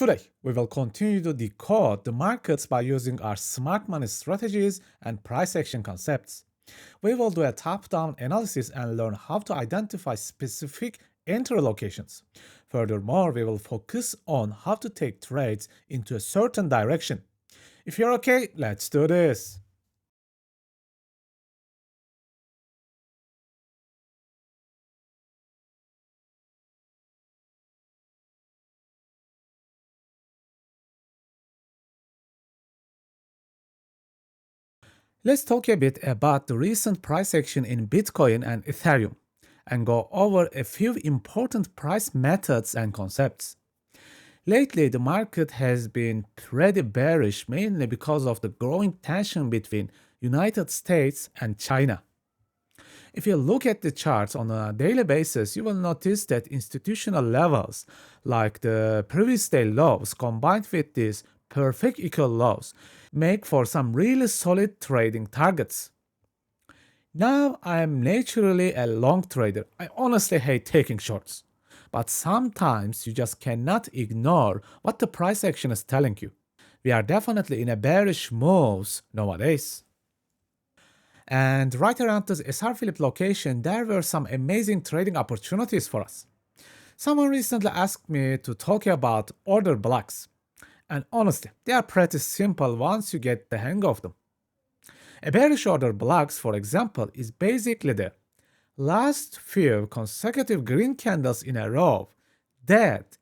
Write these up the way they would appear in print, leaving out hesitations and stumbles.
Today, we will continue to decode the markets by using our smart money strategies and price action concepts. We will do a top-down analysis and learn how to identify specific entry locations. Furthermore, we will focus on how to take trades into a certain direction. If you're okay, let's do this. Let's talk a bit about the recent price action in Bitcoin and Ethereum and go over a few important price methods and concepts. Lately, the market has been pretty bearish mainly because of the growing tension between United States and China. If you look at the charts on a daily basis, you will notice that institutional levels like the previous day lows combined with these perfect equal lows make for some really solid trading targets. Now, I am naturally a long trader. I honestly hate taking shorts. But sometimes you just cannot ignore what the price action is telling you. We are definitely in a bearish moves nowadays. And right around this SR Philip location, there were some amazing trading opportunities for us. Someone recently asked me to talk about order blocks. And honestly, they are pretty simple once you get the hang of them. A bearish order blocks, for example, is basically the last few consecutive green candles in a row that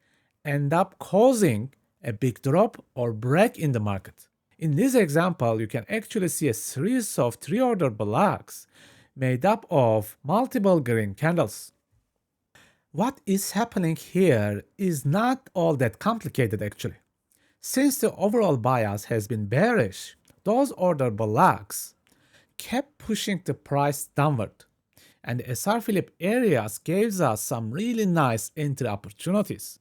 end up causing a big drop or break in the market. In this example, you can actually see a series of 3 order blocks made up of multiple green candles. What is happening here is not all that complicated actually. Since the overall bias has been bearish, those order blocks kept pushing the price downward, and the SR Philip areas gives us some really nice entry opportunities.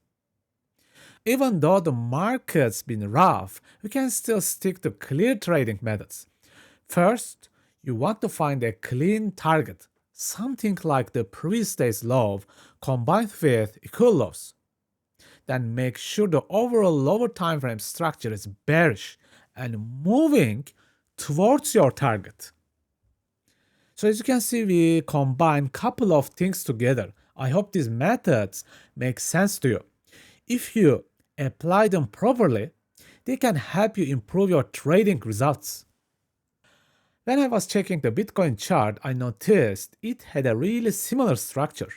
Even though the market's been rough, we can still stick to clear trading methods. First, you want to find a clean target, something like the previous day's low combined with equal lows. Then make sure the overall lower time frame structure is bearish and moving towards your target. So as you can see, we combine a couple of things together. I hope these methods make sense to you. If you apply them properly, they can help you improve your trading results. When I was checking the Bitcoin chart, I noticed it had a really similar structure,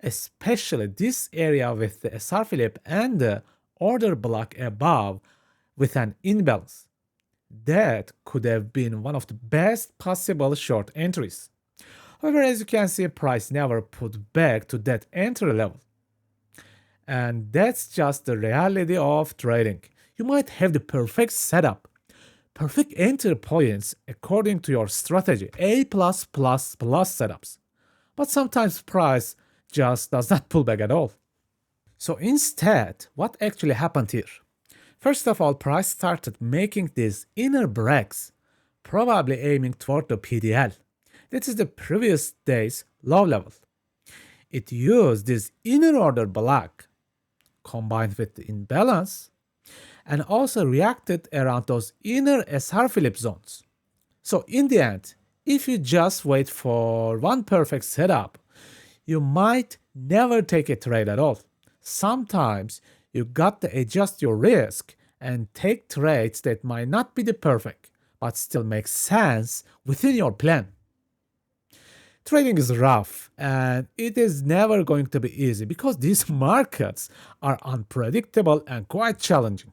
especially this area with the SR Philip and the order block above with an imbalance. That could have been one of the best possible short entries. However, as you can see, price never put back to that entry level. And that's just the reality of trading. You might have the perfect setup, perfect entry points according to your strategy, A+++ setups. But sometimes price just does not pull back at all. So instead, what actually happened here? First of all, price started making these inner breaks, probably aiming toward the PDL. That is the previous day's low level. It used this inner order block combined with the imbalance and also reacted around those inner SR Philip zones. So in the end, if you just wait for one perfect setup, you might never take a trade at all. Sometimes you got to adjust your risk and take trades that might not be the perfect, but still make sense within your plan. Trading is rough and it is never going to be easy because these markets are unpredictable and quite challenging.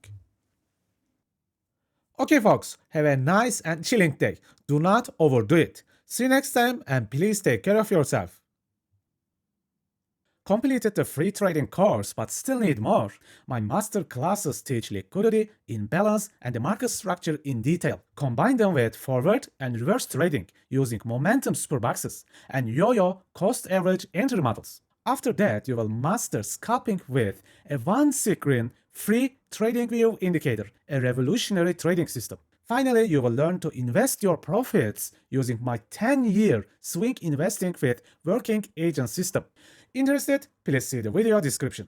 Okay folks, have a nice and chilling day. Do not overdo it. See you next time and please take care of yourself. Completed the free trading course but still need more? My master classes teach liquidity, imbalance, and the market structure in detail. Combine them with forward and reverse trading using momentum superboxes and yo-yo cost average entry models. After that, you will master scalping with a one-screen free trading view indicator, a revolutionary trading system. Finally, you will learn to invest your profits using my 10-year swing investing with working agent system. Interested? Please see the video description.